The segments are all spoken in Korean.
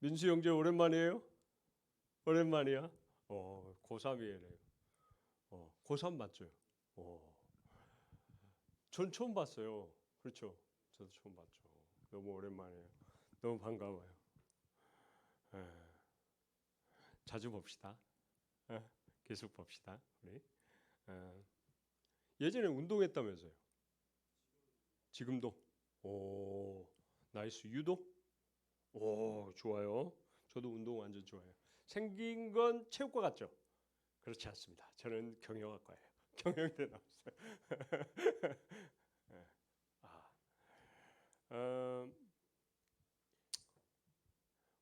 민수 형제 오랜만이에요? 오랜만이야? 고3이에요. 고3 맞죠? 전 처음 봤어요. 그렇죠? 저도 처음 봤죠. 너무 오랜만이에요. 너무 반가워요. 예, 자주 봅시다. 예, 계속 봅시다. 우리. 예, 예전에 운동했다면서요? 지금도? 오, 나이스. 유도? 오, 좋아요. 저도 운동 완전 좋아해요. 생긴 건 체육과 같죠? 그렇지 않습니다. 저는 경영학과예요. 경영대 나왔어요. 아, 어,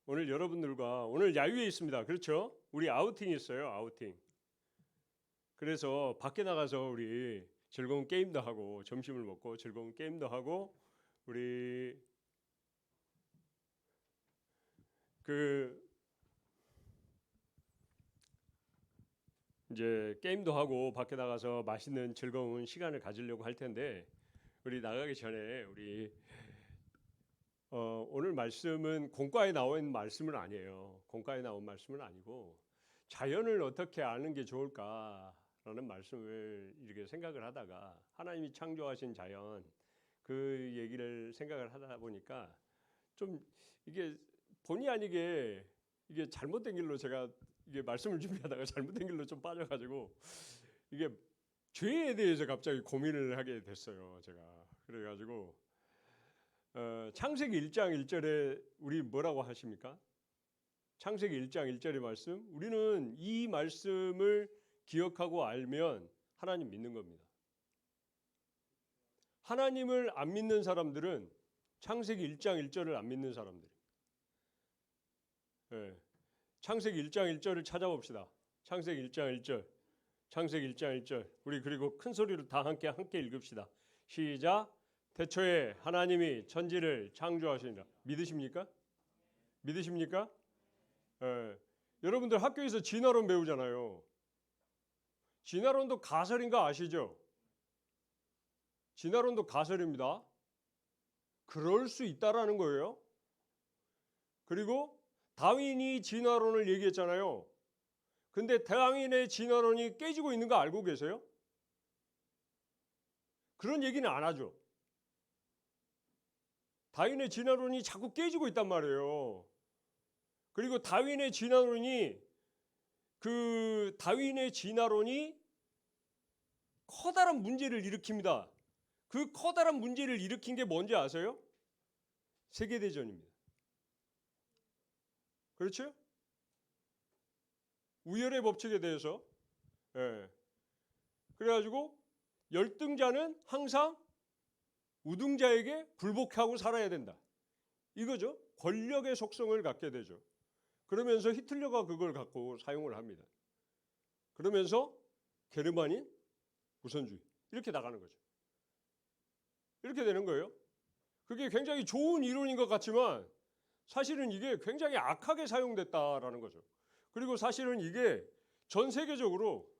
오늘 여러분들과 오늘 야유회 있습니다. 그렇죠? 우리 아우팅 있어요. 아우팅. 그래서 밖에 나가서 우리 즐거운 게임도 하고 점심을 먹고 즐거운 게임도 하고 우리 그 이제 게임도 하고 밖에 나가서 맛있는 즐거운 시간을 가지려고 할 텐데 우리 나가기 전에 우리 오늘 말씀은 공과에 나온 말씀은 아니에요. 공과에 나온 말씀은 아니고 자연을 어떻게 아는 게 좋을까라는 말씀을 이렇게 생각을 하다가 하나님이 창조하신 자연 그 얘기를 생각을 하다 보니까 좀 이게 본의 아니게 이게 잘못된 길로 제가 이게 말씀을 준비하다가 잘못된 길로 좀 빠져가지고 이게 죄에 대해서 갑자기 고민을 하게 됐어요. 제가 그래가지고 창세기 1장 1절에 우리 뭐라고 하십니까? 창세기 1장 1절의 말씀. 우리는 이 말씀을 기억하고 알면 하나님 믿는 겁니다. 하나님을 안 믿는 사람들은 창세기 1장 1절을 안 믿는 사람들이에요. 네. 창세기 1장 1절을 찾아봅시다. 창세기 1장 1절. 창세기 1장 1절. 우리 그리고 큰 소리로 다 함께 읽읍시다. 시작. 태초에 하나님이 천지를 창조하시니라. 믿으십니까? 믿으십니까? 예. 여러분들 학교에서 진화론 배우잖아요. 진화론도 가설인 거 아시죠? 진화론도 가설입니다. 그럴 수 있다라는 거예요. 그리고 다윈이 진화론을 얘기했잖아요. 근데 다윈의 진화론이 깨지고 있는 거 알고 계세요? 그런 얘기는 안 하죠. 다윈의 진화론이 자꾸 깨지고 있단 말이에요. 그리고 다윈의 진화론이 커다란 문제를 일으킵니다. 그 커다란 문제를 일으킨 게 뭔지 아세요? 세계대전입니다. 그렇죠? 우열의 법칙에 대해서. 예. 그래가지고 열등자는 항상 우등자에게 굴복하고 살아야 된다. 이거죠. 권력의 속성을 갖게 되죠. 그러면서 히틀러가 그걸 갖고 사용을 합니다. 그러면서 게르만인 우선주의 이렇게 나가는 거죠. 이렇게 되는 거예요. 그게 굉장히 좋은 이론인 것 같지만 사실은 이게 굉장히 악하게 사용됐다라는 거죠. 그리고 사실은 이게 전 세계적으로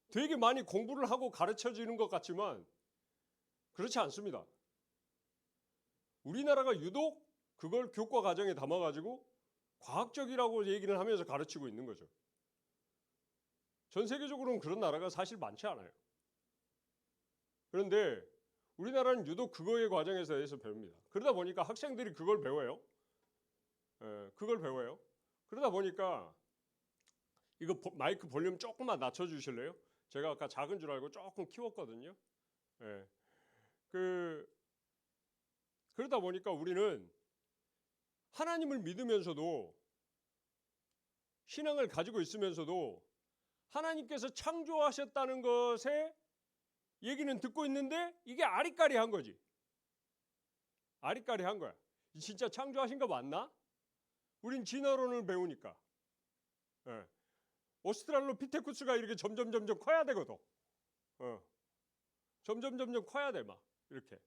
되게 많이 공부를 하고 가르쳐지는 것 같지만 그렇지 않습니다. 우리나라가 유독 그걸 교과 과정에 담아가지고 과학적이라고 얘기를 하면서 가르치고 있는 거죠. 전 세계적으로는 그런 나라가 사실 많지 않아요. 그런데 우리나라는 유독 그거의 과정에서 배웁니다. 그러다 보니까 학생들이 그걸 배워요. 그걸 배워요. 그러다 보니까 이거 마이크 볼륨 조금만 낮춰주실래요? 제가 아까 작은 줄 알고 조금 키웠거든요. 예. 그러다 보니까 우리는 하나님을 믿으면서도 신앙을 가지고 있으면서도 하나님께서 창조하셨다는 것에 얘기는 듣고 있는데 이게 아리까리한 거지. 아리까리한 거야. 진짜 창조하신 거 맞나? 우린 진화론을 배우니까. 예. 오스트랄로피테쿠스가 이렇게 점점 커야 되거든. 점점 커야 돼 막 이렇게.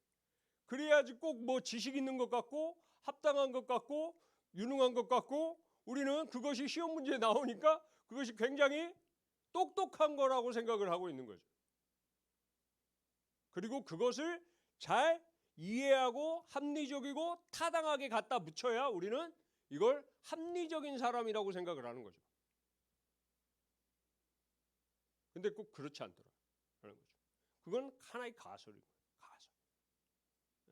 그래야지 꼭 뭐 지식 있는 것 같고 합당한 것 같고 유능한 것 같고 우리는 그것이 시험 문제에 나오니까 그것이 굉장히 똑똑한 거라고 생각을 하고 있는 거죠. 그리고 그것을 잘 이해하고 합리적이고 타당하게 갖다 붙여야 우리는 이걸 합리적인 사람이라고 생각을 하는 거죠. 근데 꼭 그렇지 않더라는 거죠. 그건 하나의 가설인 거예요. 가설.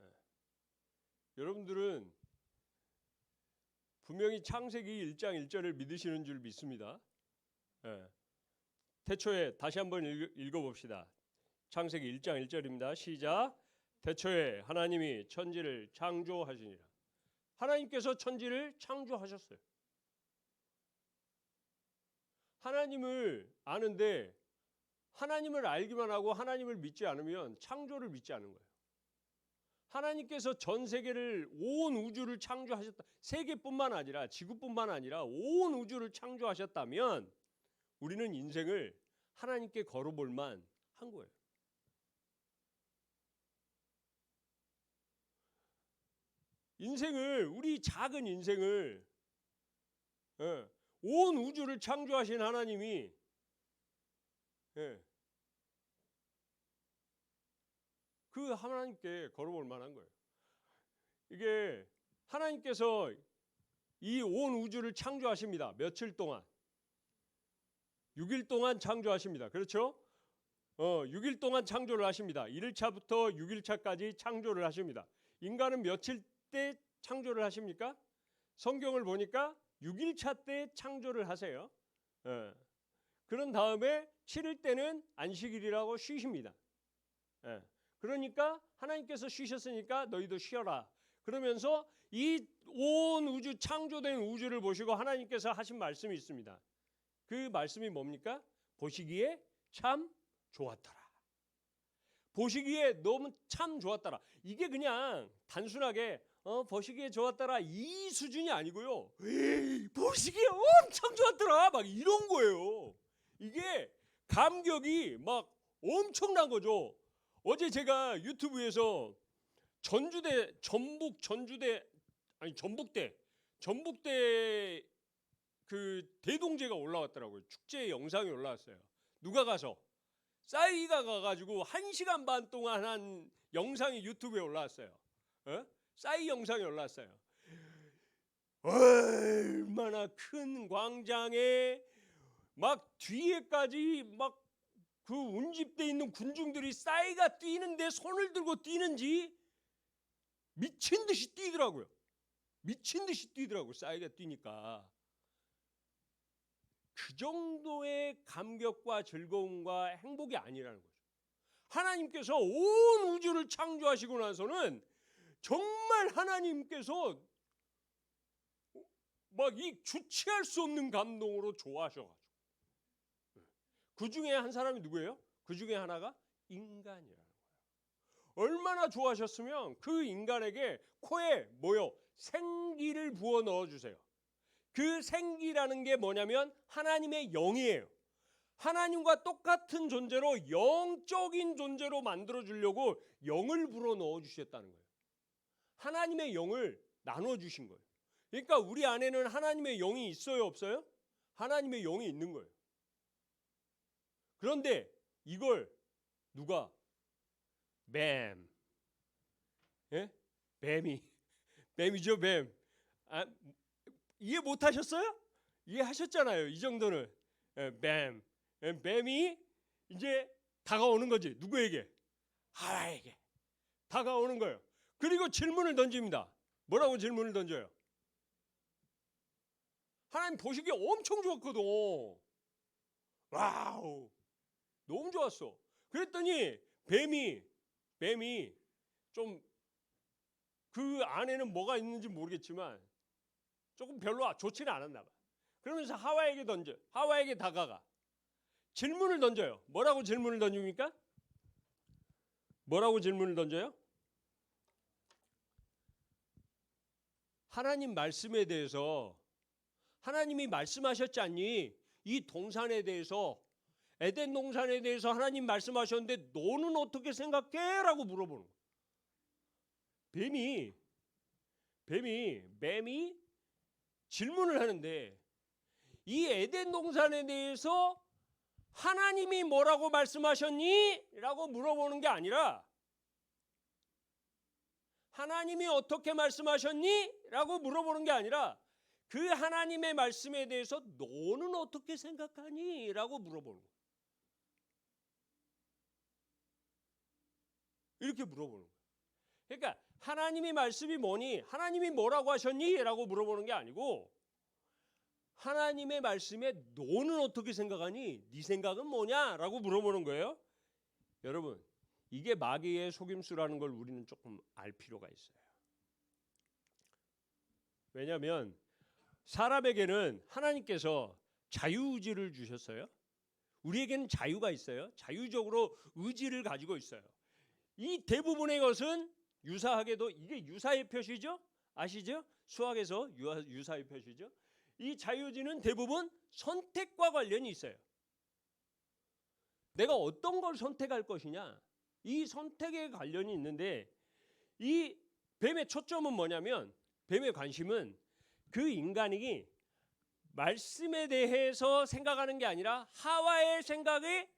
예. 여러분들은 분명히 창세기 1장 1절을 믿으시는 줄 믿습니다. 예. 태초에 다시 한번 읽어봅시다. 창세기 1장 1절입니다. 시작. 태초에 하나님이 천지를 창조하시니라. 하나님께서 천지를 창조하셨어요. 하나님을 아는데 하나님을 알기만 하고 하나님을 믿지 않으면 창조를 믿지 않은 거예요. 하나님께서 전 세계를, 온 우주를 창조하셨다. 세계뿐만 아니라 지구뿐만 아니라 온 우주를 창조하셨다면 우리는 인생을 하나님께 걸어볼 만한 거예요. 인생을, 우리 작은 인생을, 온 우주를 창조하신 하나님이 그 하나님께 걸어볼 만한 거예요. 이게 하나님께서 이 온 우주를 창조하십니다. 며칠 동안? 6일 동안 창조하십니다. 그렇죠? 6일 동안 창조를 하십니다. 1일차부터 6일차까지 창조를 하십니다. 인간은 며칠 때 창조를 하십니까? 성경을 보니까 6일차 때 창조를 하세요. 그런 다음에 7일 때는 안식일이라고 쉬십니다. 그러니까 하나님께서 쉬셨으니까 너희도 쉬어라. 그러면서 이 온 우주, 창조된 우주를 보시고 하나님께서 하신 말씀이 있습니다. 그 말씀이 뭡니까? 보시기에 참 좋았더라. 보시기에 너무 참 좋았더라. 이게 그냥 단순하게 보시기에 좋았더라 이 수준이 아니고요. 보시기에 엄청 좋았더라 막 이런 거예요. 이게 감격이 막 엄청난 거죠. 어제 제가 유튜브에서 전북대 그 대동제가 올라왔더라고요. 축제 영상이 올라왔어요. 누가 가서? 싸이가 가가지고 1시간 반 동안 한 영상이 유튜브에 올라왔어요. 싸이 영상이 올라왔어요. 얼마나 큰 광장에 막 뒤에까지 막 그 운집돼 있는 군중들이 싸이가 뛰는데 손을 들고 뛰는지 미친 듯이 뛰더라고요. 미친 듯이 뛰더라고요. 싸이가 뛰니까. 그 정도의 감격과 즐거움과 행복이 아니라는 거죠. 하나님께서 온 우주를 창조하시고 나서는 정말 하나님께서 막 이 주체할 수 없는 감동으로 좋아하셔가지고 그 중에 한 사람이 누구예요? 그 중에 하나가 인간이라는 거예요. 얼마나 좋아하셨으면 그 인간에게 코에 생기를 부어 넣어주세요. 그 생기라는 게 뭐냐면 하나님의 영이에요. 하나님과 똑같은 존재로 영적인 존재로 만들어주려고 영을 불어 넣어주셨다는 거예요. 하나님의 영을 나눠주신 거예요. 그러니까 우리 안에는 하나님의 영이 있어요, 없어요? 하나님의 영이 있는 거예요. 그런데 이걸 누가? 뱀. 뱀이죠, 뱀. 이해 못 하셨어요? 이해하셨잖아요. 이 정도는. 뱀이 이제 다가오는 거지. 누구에게? 하와에게 다가오는 거예요. 그리고 질문을 던집니다. 뭐라고 질문을 던져요? 하나님 보시기에 엄청 좋았거든. 와우, 너무 좋았어. 그랬더니 뱀이 좀 그 안에는 뭐가 있는지 모르겠지만 조금 별로 좋지는 않았나 봐. 그러면서 하와에게 다가가 질문을 던져요. 뭐라고 질문을 던집니까? 뭐라고 질문을 던져요? 하나님 말씀에 대해서, 하나님이 말씀하셨지 않니? 이 동산에 대해서, 에덴 동산에 대해서 하나님 말씀하셨는데 너는 어떻게 생각해? 라고 물어보는 거예요. 뱀이 질문을 하는데 이 에덴 동산에 대해서 하나님이 뭐라고 말씀하셨니? 라고 물어보는 게 아니라 하나님이 어떻게 말씀하셨니? 라고 물어보는 게 아니라 그 하나님의 말씀에 대해서 너는 어떻게 생각하니? 라고 물어보는 거예요. 이렇게 물어보는 거예요. 그러니까 하나님의 말씀이 뭐니? 하나님이 뭐라고 하셨니? 라고 물어보는 게 아니고 하나님의 말씀에 너는 어떻게 생각하니? 네 생각은 뭐냐? 라고 물어보는 거예요. 여러분, 이게 마귀의 속임수라는 걸 우리는 조금 알 필요가 있어요. 왜냐하면 사람에게는 하나님께서 자유의지를 주셨어요. 우리에게는 자유가 있어요. 자유적으로 의지를 가지고 있어요. 이 대부분의 것은 유사하게도 이게 유사의 표시죠? 아시죠? 수학에서 유사의 표시죠? 이 자유의지는 대부분 선택과 관련이 있어요. 내가 어떤 걸 선택할 것이냐, 이 선택에 관련이 있는데 이 뱀의 초점은 뭐냐면 뱀의 관심은 그 인간이 말씀에 대해서 생각하는 게 아니라 하와의 생각에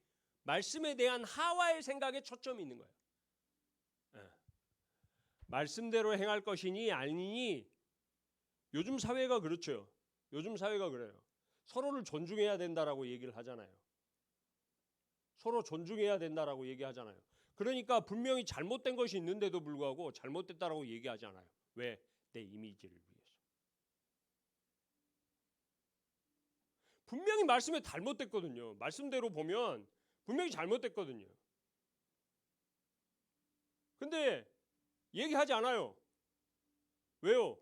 말씀에 대한 하와의 생각에 초점이 있는 거예요. 말씀대로 행할 것이니 아니니 요즘 사회가 그렇죠. 요즘 사회가 그래요. 서로를 존중해야 된다라고 얘기를 하잖아요. 서로 존중해야 된다라고 얘기하잖아요. 그러니까 분명히 잘못된 것이 있는데도 불구하고 잘못됐다라고 얘기하지 않아요. 왜? 내 이미지를 위해서. 분명히 말씀에 잘못됐거든요. 말씀대로 보면 분명히 잘못됐거든요. 근데 얘기하지 않아요. 왜요?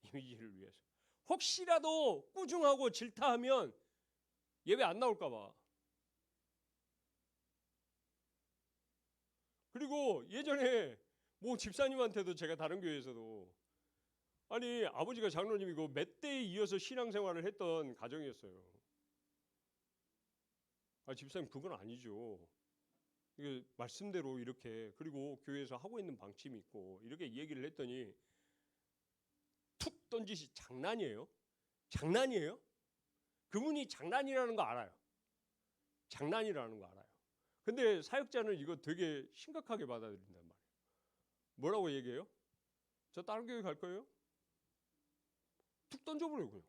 이미지를 위해서. 혹시라도 꾸중하고 질타하면 예배 안 나올까 봐. 그리고 예전에 뭐 집사님한테도 제가 다른 교회에서도 아니 아버지가 장로님이고 몇 대에 이어서 신앙생활을 했던 가정이었어요. 아 집사님 그건 아니죠. 이게 말씀대로 이렇게 그리고 교회에서 하고 있는 방침이 있고 이렇게 얘기를 했더니 툭 던지시 장난이에요? 장난이에요? 그분이 장난이라는 거 알아요. 장난이라는 거 알아요. 근데 사역자는 이거 되게 심각하게 받아들인단 말이에요. 뭐라고 얘기해요? 저 다른 교회 갈 거예요? 툭 던져버려요.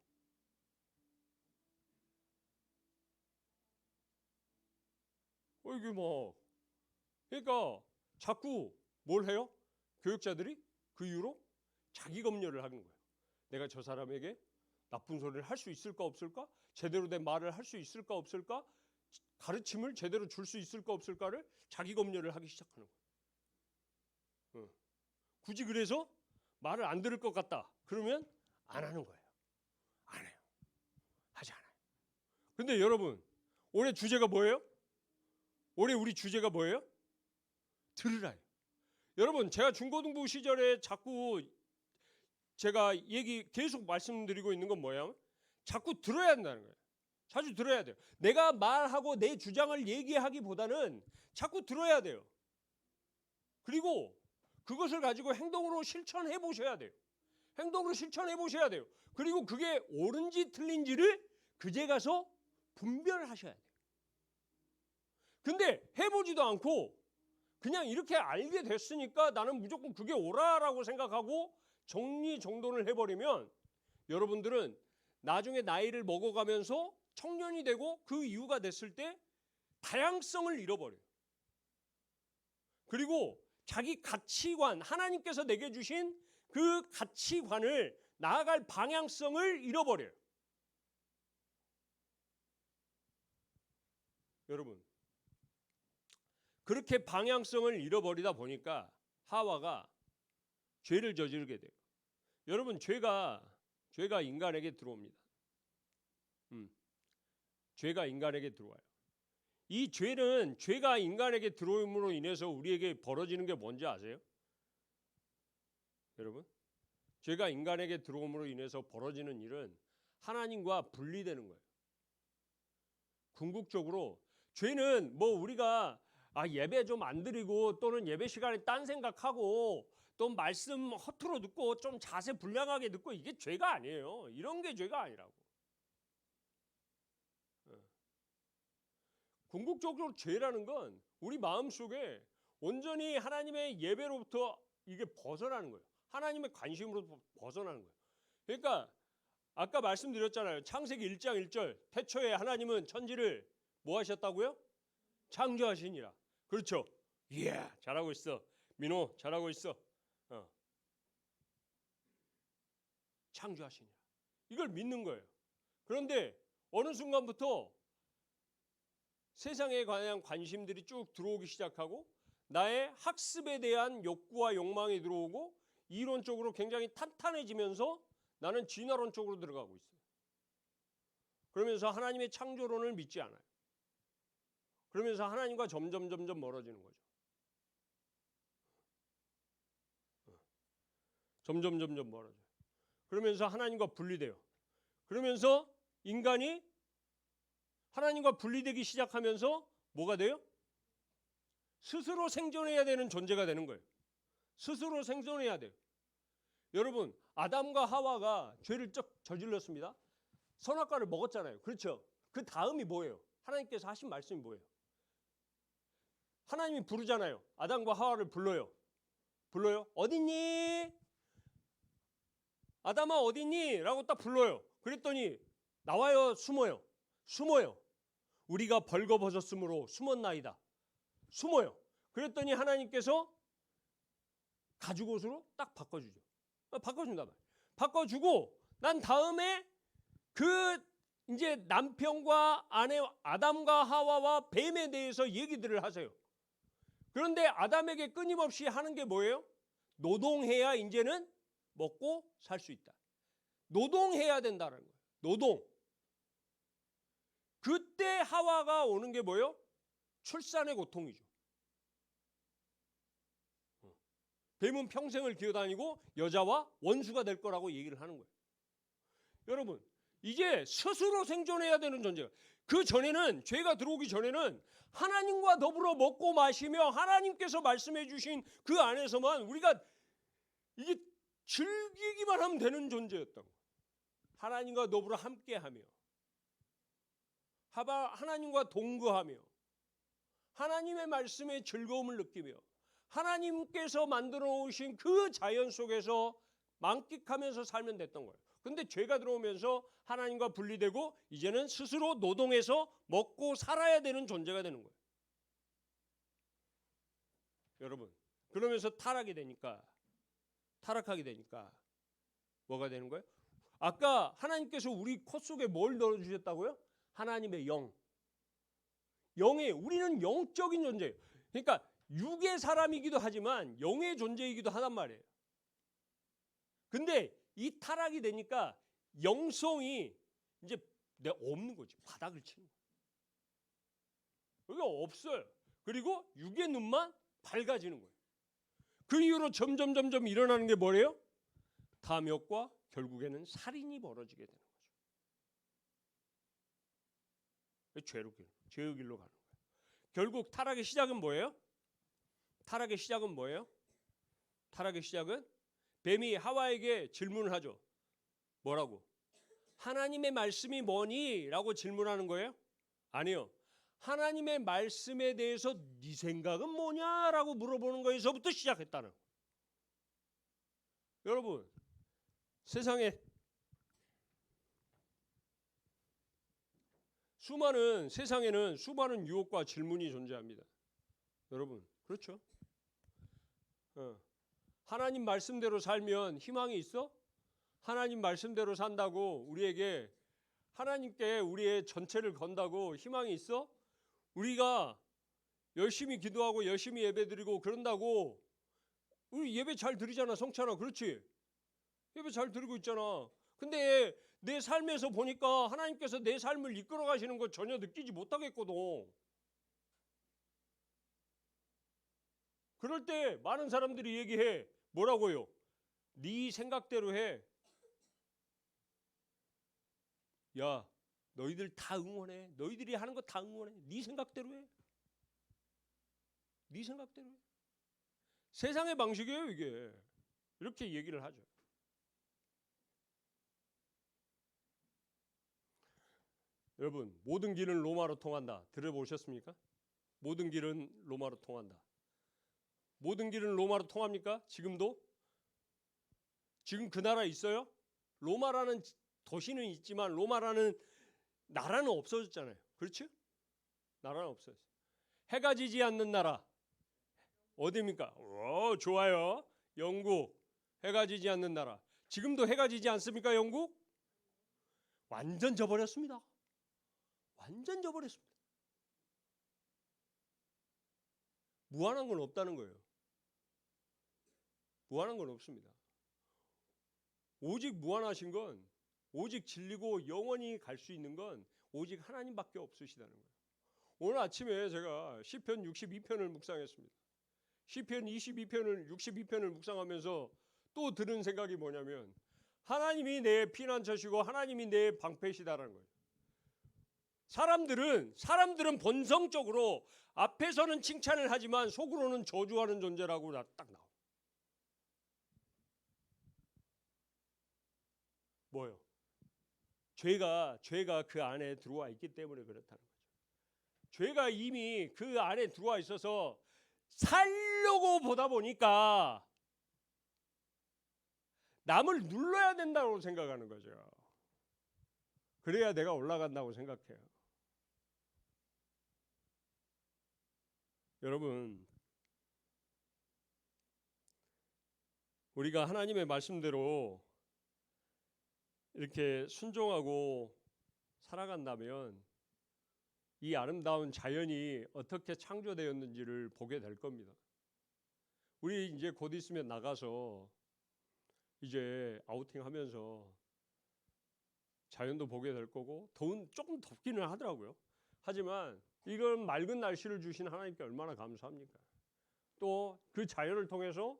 이게 뭐 그러니까 자꾸 뭘 해요? 교육자들이 그 이후로 자기 검열을 하는 거예요. 내가 저 사람에게 나쁜 소리를 할 수 있을까 없을까? 제대로 된 말을 할 수 있을까 없을까? 가르침을 제대로 줄 수 있을까 없을까를 자기 검열을 하기 시작하는 거예요. 굳이 그래서 말을 안 들을 것 같다. 그러면 안 하는 거예요. 안 해요. 하지 않아요. 근데 여러분, 올해 주제가 뭐예요? 올해 우리 주제가 뭐예요? 들으라요. 여러분, 제가 중고등부 시절에 자꾸 제가 계속 말씀드리고 있는 건 뭐예요? 자꾸 들어야 한다는 거예요. 자주 들어야 돼요. 내가 말하고 내 주장을 얘기하기보다는 자꾸 들어야 돼요. 그리고 그것을 가지고 행동으로 실천해 보셔야 돼요. 행동으로 실천해 보셔야 돼요. 그리고 그게 옳은지 틀린지를 그제 가서 분별하셔야 돼요. 근데 해보지도 않고 그냥 이렇게 알게 됐으니까 나는 무조건 그게 옳아라고 생각하고 정리정돈을 해버리면 여러분들은 나중에 나이를 먹어가면서 청년이 되고 그 이후가 됐을 때 다양성을 잃어버려요. 그리고 자기 가치관, 하나님께서 내게 주신 그 가치관을 나아갈 방향성을 잃어버려요. 여러분, 그렇게 방향성을 잃어버리다 보니까 하와가 죄를 저지르게 돼요. 여러분, 죄가 인간에게 들어옵니다. 죄가 인간에게 들어와요. 이 죄가 인간에게 들어옴으로 인해서 우리에게 벌어지는 게 뭔지 아세요? 여러분, 죄가 인간에게 들어옴으로 인해서 벌어지는 일은 하나님과 분리되는 거예요. 궁극적으로 죄는 뭐 우리가 예배 좀 안 드리고 또는 예배 시간에 딴 생각하고 또 말씀 허투루 듣고 좀 자세 불량하게 듣고 이게 죄가 아니에요. 이런 게 죄가 아니라고. 궁극적으로 죄라는 건 우리 마음속에 온전히 하나님의 예배로부터 이게 벗어나는 거예요. 하나님의 관심으로부터 벗어나는 거예요. 그러니까 아까 말씀드렸잖아요. 창세기 1장 1절. 태초에 하나님은 천지를 뭐 하셨다고요? 창조하시니라. 그렇죠. 이야, 잘하고 있어. 민호 잘하고 있어. 창조하시니라. 이걸 믿는 거예요. 그런데 어느 순간부터 세상에 관한 관심들이 쭉 들어오기 시작하고 나의 학습에 대한 욕구와 욕망이 들어오고 이론적으로 굉장히 탄탄해지면서 나는 진화론 쪽으로 들어가고 있어요. 그러면서 하나님의 창조론을 믿지 않아요. 그러면서 하나님과 점점 멀어지는 거죠. 점점 멀어져요. 그러면서 하나님과 분리돼요. 그러면서 인간이 하나님과 분리되기 시작하면서 뭐가 돼요? 스스로 생존해야 되는 존재가 되는 거예요. 스스로 생존해야 돼요. 여러분, 아담과 하와가 죄를 저질렀습니다. 선악과를 먹었잖아요. 그렇죠? 그 다음이 뭐예요? 하나님께서 하신 말씀이 뭐예요? 하나님이 부르잖아요. 아담과 하와를 불러요. 어딨니? 아담아 어딨니? 라고 딱 불러요. 그랬더니 나와요, 숨어요. 우리가 벌거벗었으므로 숨었나이다. 숨어요. 그랬더니 하나님께서 가죽옷으로 딱 바꿔주죠. 바꿔준단 말이에요. 바꿔주고 난 다음에 그 이제 남편과 아내 아담과 하와와 뱀에 대해서 얘기들을 하세요. 그런데 아담에게 끊임없이 하는 게 뭐예요? 노동해야 이제는 먹고 살 수 있다. 노동해야 된다는 거예요. 노동. 그때 하와가 오는 게 뭐예요? 출산의 고통이죠. 뱀은 평생을 기어다니고 여자와 원수가 될 거라고 얘기를 하는 거예요. 여러분, 이제 스스로 생존해야 되는 존재가. 그 전에는, 죄가 들어오기 전에는 하나님과 더불어 먹고 마시며 하나님께서 말씀해 주신 그 안에서만 우리가 이게 즐기기만 하면 되는 존재였던 거예요. 하나님과 더불어 함께하며 하나님과 동거하며 하나님의 말씀에 즐거움을 느끼며 하나님께서 만들어 오신 그 자연 속에서 만끽하면서 살면 됐던 거예요. 근데 죄가 들어오면서 하나님과 분리되고 이제는 스스로 노동해서 먹고 살아야 되는 존재가 되는 거예요. 여러분, 그러면서 타락하게 되니까 뭐가 되는 거예요? 아까 하나님께서 우리 코 속에 뭘 넣어주셨다고요? 하나님의 영. 우리는 영적인 존재예요. 그러니까 육의 사람이기도 하지만 영의 존재이기도 하단 말이에요. 근데 이 타락이 되니까 영성이 이제 없는 거지. 바닥을 치는 거예요. 여기가 없어요. 그리고 육의 눈만 밝아지는 거예요. 그 이후로 점점 일어나는 게 뭐래요? 탐욕과 결국에는 살인이 벌어지게 되는 거죠. 죄의 길로 가는 거예요. 결국 타락의 시작은 뭐예요? 타락의 시작은 뱀이 하와에게 질문을 하죠. 뭐라고? 하나님의 말씀이 뭐니? 라고 질문하는 거예요? 아니요. 하나님의 말씀에 대해서 네 생각은 뭐냐? 라고 물어보는 거에서부터 시작했다는 거예요. 여러분, 세상에는 수많은 유혹과 질문이 존재합니다. 여러분, 그렇죠? 하나님 말씀대로 살면 희망이 있어? 하나님 말씀대로 산다고 우리에게 하나님께 우리의 전체를 건다고 희망이 있어? 우리가 열심히 기도하고 열심히 예배드리고 그런다고 우리 예배 잘 드리잖아. 성찬아. 그렇지? 예배 잘 드리고 있잖아. 근데 내 삶에서 보니까 하나님께서 내 삶을 이끌어 가시는 거 전혀 느끼지 못하겠거든. 그럴 때 많은 사람들이 얘기해. 뭐라고요? 네 생각대로 해. 야, 너희들 다 응원해. 너희들이 하는 거 다 응원해. 네 생각대로 해. 세상의 방식이에요, 이게. 이렇게 얘기를 하죠. 여러분, 모든 길은 로마로 통한다. 들어보셨습니까? 모든 길은 로마로 통한다. 모든 길은 로마로 통합니까? 지금도? 지금 그 나라 있어요? 로마라는 도시는 있지만 로마라는 나라는 없어졌잖아요. 그렇죠? 나라는 없어졌어요. 해가 지지 않는 나라 어디입니까? 좋아요. 영국. 해가 지지 않는 나라. 지금도 해가 지지 않습니까? 영국? 완전 져버렸습니다. 완전 져버렸습니다. 무한한 건 없다는 거예요. 무한한 건 없습니다. 오직 무한하신 건, 오직 진리고 영원히 갈 수 있는 건 오직 하나님밖에 없으시다는 거예요. 오늘 아침에 제가 시편 62편을 묵상했습니다. 시편 22편을 62편을 묵상하면서 또 들은 생각이 뭐냐면 하나님이 내 피난처시고 하나님이 내 방패시다라는 거예요. 사람들은 본성적으로 앞에서는 칭찬을 하지만 속으로는 저주하는 존재라고 딱 나와. 뭐요? 죄가 그 안에 들어와 있기 때문에 그렇다는 거죠. 죄가 이미 그 안에 들어와 있어서 살려고 보다 보니까 남을 눌러야 된다고 생각하는 거죠. 그래야 내가 올라간다고 생각해요. 여러분, 우리가 하나님의 말씀대로 이렇게 순종하고 살아간다면 이 아름다운 자연이 어떻게 창조되었는지를 보게 될 겁니다. 우리 이제 곧 있으면 나가서 이제 아우팅하면서 자연도 보게 될 거고 조금 덥기는 하더라고요. 하지만 이런 맑은 날씨를 주신 하나님께 얼마나 감사합니까? 또 그 자연을 통해서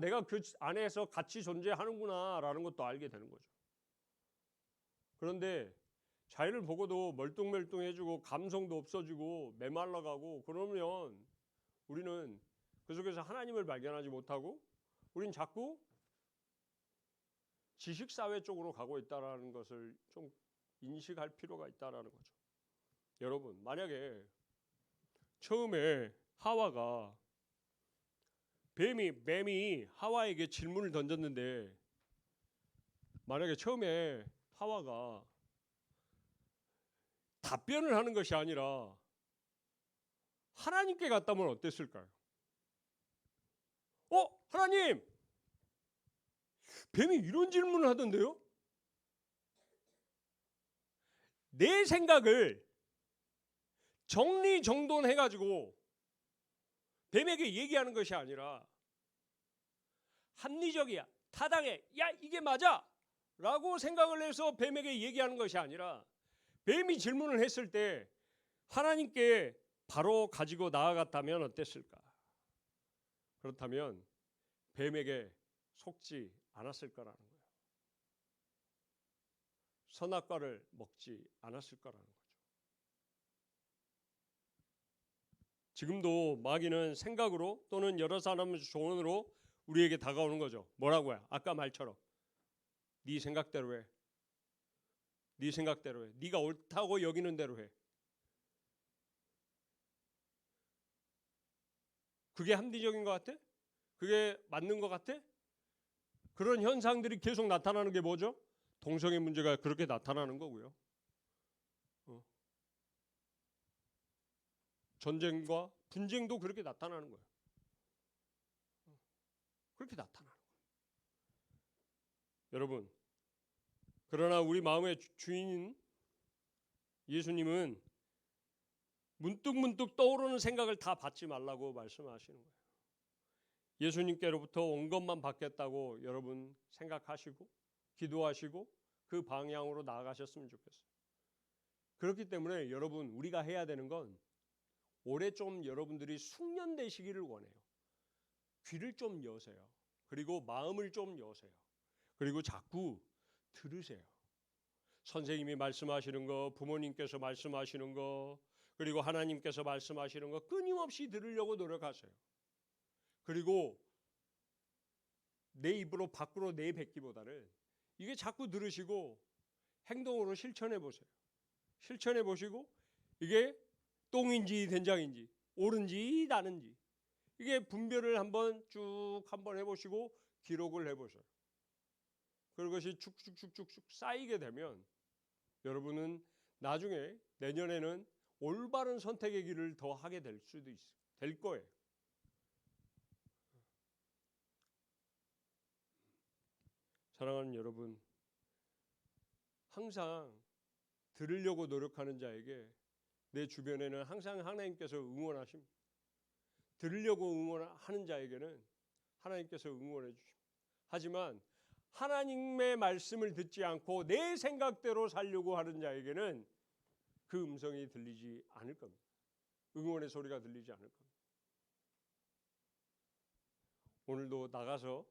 내가 그 안에서 같이 존재하는구나 라는 것도 알게 되는 거죠. 그런데 자연을 보고도 멀뚱멀뚱해지고 감성도 없어지고 메말라가고 그러면 우리는 그 속에서 하나님을 발견하지 못하고 우린 자꾸 지식사회 쪽으로 가고 있다는 것을 좀 인식할 필요가 있다는 거죠. 여러분, 만약에 처음에 하와가 뱀이 하와에게 질문을 던졌는데 만약에 처음에 하와가 답변을 하는 것이 아니라 하나님께 갔다면 어땠을까요? 하나님! 뱀이 이런 질문을 하던데요? 내 생각을 정리정돈해가지고 뱀에게 얘기하는 것이 아니라 합리적이야, 타당해, 야 이게 맞아 라고 생각을 해서 뱀에게 얘기하는 것이 아니라 뱀이 질문을 했을 때 하나님께 바로 가지고 나아갔다면 어땠을까? 그렇다면 뱀에게 속지 않았을 거라는 거예요. 선악과를 먹지 않았을 거라는 거죠. 지금도 마귀는 생각으로 또는 여러 사람의 조언으로 우리에게 다가오는 거죠. 뭐라고요? 아까 말처럼 네 생각대로 해. 네 생각대로 해. 네가 옳다고 여기는 대로 해. 그게 합리적인 것 같아? 그게 맞는 것 같아? 그런 현상들이 계속 나타나는 게 뭐죠? 동성애 문제가 그렇게 나타나는 거고요. 전쟁과 분쟁도 그렇게 나타나는 거예요. 그렇게 나타나는 거예요. 여러분, 그러나 우리 마음의 주인인 예수님은 문득문득 떠오르는 생각을 다 받지 말라고 말씀하시는 거예요. 예수님께로부터 온 것만 받겠다고 여러분 생각하시고 기도하시고 그 방향으로 나아가셨으면 좋겠어요. 그렇기 때문에 여러분 우리가 해야 되는 건 올해 좀 여러분들이 숙련되시기를 원해요. 귀를 좀 여세요. 그리고 마음을 좀 여세요. 그리고 자꾸 들으세요. 선생님이 말씀하시는 거, 부모님께서 말씀하시는 거, 그리고 하나님께서 말씀하시는 거 끊임없이 들으려고 노력하세요. 그리고 내 입으로 밖으로 내뱉기보다는 이게 자꾸 들으시고 행동으로 실천해 보세요. 실천해 보시고 이게 똥인지 된장인지 옳은지 나는지 이게 분별을 한번 쭉 한번 해보시고 기록을 해보세요. 그것이 축축축축축 쌓이게 되면 여러분은 나중에 내년에는 올바른 선택의 길을 더 하게 될 수도 될 거예요. 사랑하는 여러분, 항상 들으려고 노력하는 자에게 내 주변에는 항상 하나님께서 응원하십니다. 들으려고 응원하는 자에게는 하나님께서 응원해 주십니다. 하지만 하나님의 말씀을 듣지 않고 내 생각대로 살려고 하는 자에게는 그 음성이 들리지 않을 겁니다. 응원의 소리가 들리지 않을 겁니다. 오늘도 나가서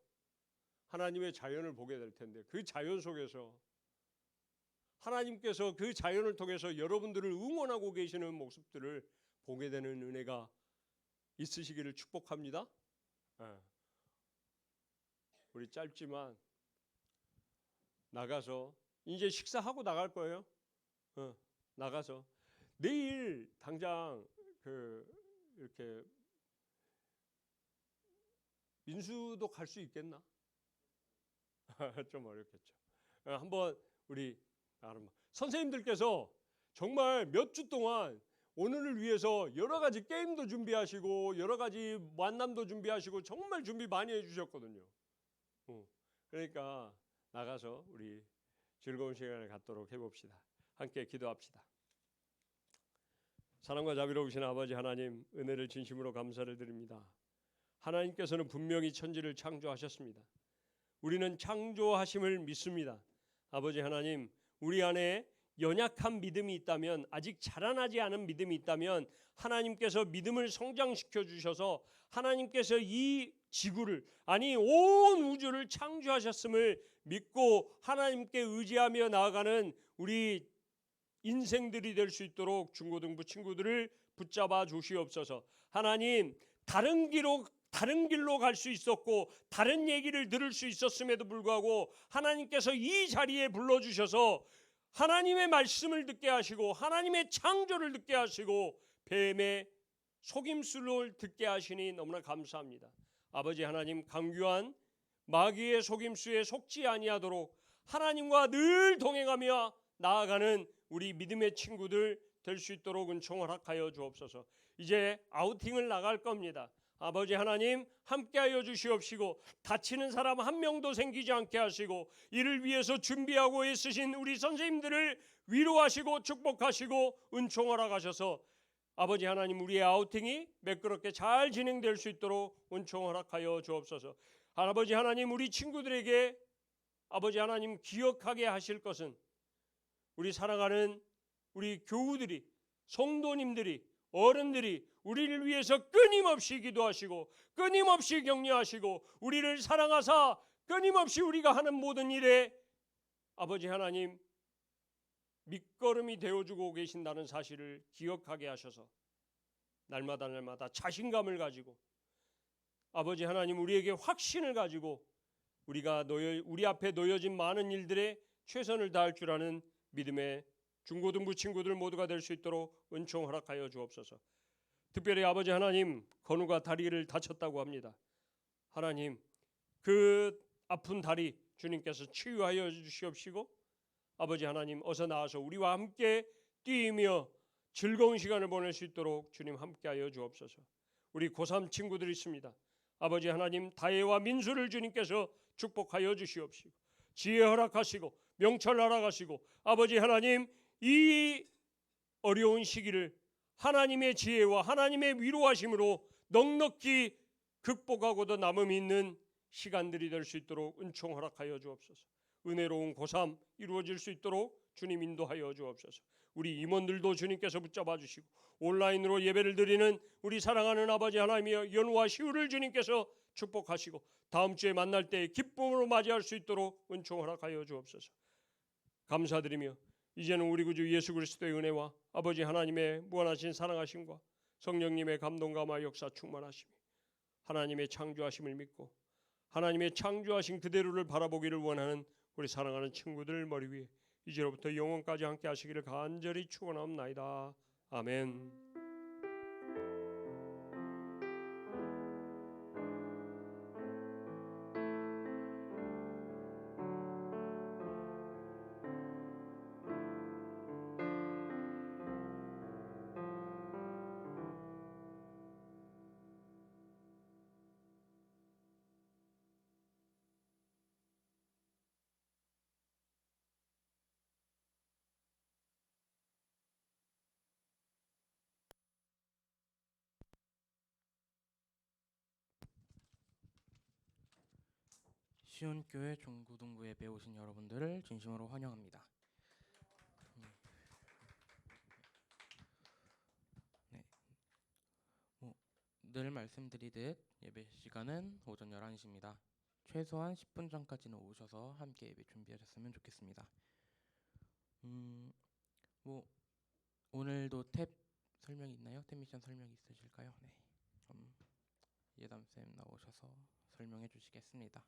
하나님의 자연을 보게 될 텐데 그 자연 속에서 하나님께서 그 자연을 통해서 여러분들을 응원하고 계시는 모습들을 보게 되는 은혜가 있으시기를 축복합니다. 우리 짧지만 나가서 이제 식사하고 나갈 거예요. 나가서 내일 당장 이렇게 민수도 갈 수 있겠나? 좀 어렵겠죠. 한번 우리 선생님들께서 정말 몇 주 동안 오늘을 위해서 여러 가지 게임도 준비하시고 여러 가지 만남도 준비하시고 정말 준비 많이 해주셨거든요. 그러니까 나가서 우리 즐거운 시간을 갖도록 해봅시다. 함께 기도합시다. 사랑과 자비로우신 아버지 하나님, 은혜를 진심으로 감사를 드립니다. 하나님께서는 분명히 천지를 창조하셨습니다. 우리는 창조하심을 믿습니다. 아버지 하나님, 우리 안에 연약한 믿음이 있다면, 아직 자라나지 않은 믿음이 있다면 하나님께서 믿음을 성장시켜 주셔서 하나님께서 이 지구를, 아니 온 우주를 창조하셨음을 믿고 하나님께 의지하며 나아가는 우리 인생들이 될 수 있도록 중고등부 친구들을 붙잡아 주시옵소서. 하나님, 다른 길로 갈 수 있었고 다른 얘기를 들을 수 있었음에도 불구하고 하나님께서 이 자리에 불러주셔서 하나님의 말씀을 듣게 하시고 하나님의 창조를 듣게 하시고 뱀의 속임수를 듣게 하시니 너무나 감사합니다. 아버지 하나님, 강규한 마귀의 속임수에 속지 아니하도록 하나님과 늘 동행하며 나아가는 우리 믿음의 친구들 될 수 있도록 은총 허락하여 주옵소서. 이제 아우팅을 나갈 겁니다. 아버지 하나님, 함께하여 주시옵시고 다치는 사람 한 명도 생기지 않게 하시고 이를 위해서 준비하고 애쓰신 우리 선생님들을 위로하시고 축복하시고 은총 허락하셔서 아버지 하나님, 우리의 아우팅이 매끄럽게 잘 진행될 수 있도록 은총 허락하여 주옵소서. 아버지 하나님, 우리 친구들에게 아버지 하나님 기억하게 하실 것은 우리 사랑하는 우리 교우들이, 성도님들이, 어른들이 우리를 위해서 끊임없이 기도하시고 끊임없이 격려하시고 우리를 사랑하사 끊임없이 우리가 하는 모든 일에 아버지 하나님 밑거름이 되어주고 계신다는 사실을 기억하게 하셔서 날마다 자신감을 가지고 아버지 하나님 우리에게 확신을 가지고 우리가 우리 앞에 놓여진 많은 일들에 최선을 다할 줄 아는 믿음의 중고등부 친구들 모두가 될 수 있도록 은총 허락하여 주옵소서. 특별히 아버지 하나님, 건우가 다리를 다쳤다고 합니다. 하나님, 그 아픈 다리 주님께서 치유하여 주시옵시고 아버지 하나님 어서 나와서 우리와 함께 뛰며 즐거운 시간을 보낼 수 있도록 주님 함께하여 주옵소서. 우리 고3 친구들이 있습니다. 아버지 하나님, 다혜와 민수를 주님께서 축복하여 주시옵시고 지혜 허락하시고 명철 허락하시고 아버지 하나님, 이 어려운 시기를 하나님의 지혜와 하나님의 위로하심으로 넉넉히 극복하고도 남음이 있는 시간들이 될 수 있도록 은총 허락하여 주옵소서. 은혜로운 고3 이루어질 수 있도록 주님 인도하여 주옵소서. 우리 임원들도 주님께서 붙잡아 주시고 온라인으로 예배를 드리는 우리 사랑하는 아버지 하나님이여, 연우와 시우를 주님께서 축복하시고 다음 주에 만날 때 기쁨으로 맞이할 수 있도록 은총 허락하여 주옵소서. 감사드리며 이제는 우리 구주 예수 그리스도의 은혜와 아버지 하나님의 무한하신 사랑하심과 성령님의 감동감화 역사 충만하심이 하나님의 창조하심을 믿고 하나님의 창조하신 그대로를 바라보기를 원하는 우리 사랑하는 친구들 머리 위에 이제로부터 영원까지 함께 하시기를 간절히 축원하옵나이다. 아멘. 시온교회 중고등부 예배 오신 여러분들을 진심으로 환영합니다. 네, 늘 말씀드리듯 예배 시간은 오전 11시입니다. 최소한 10분 전까지는 오셔서 함께 예배 준비하셨으면 좋겠습니다. 오늘도 탭 설명 있나요? 탭 미션 설명 있으실까요? 네, 예담쌤 나오셔서 설명해 주시겠습니다.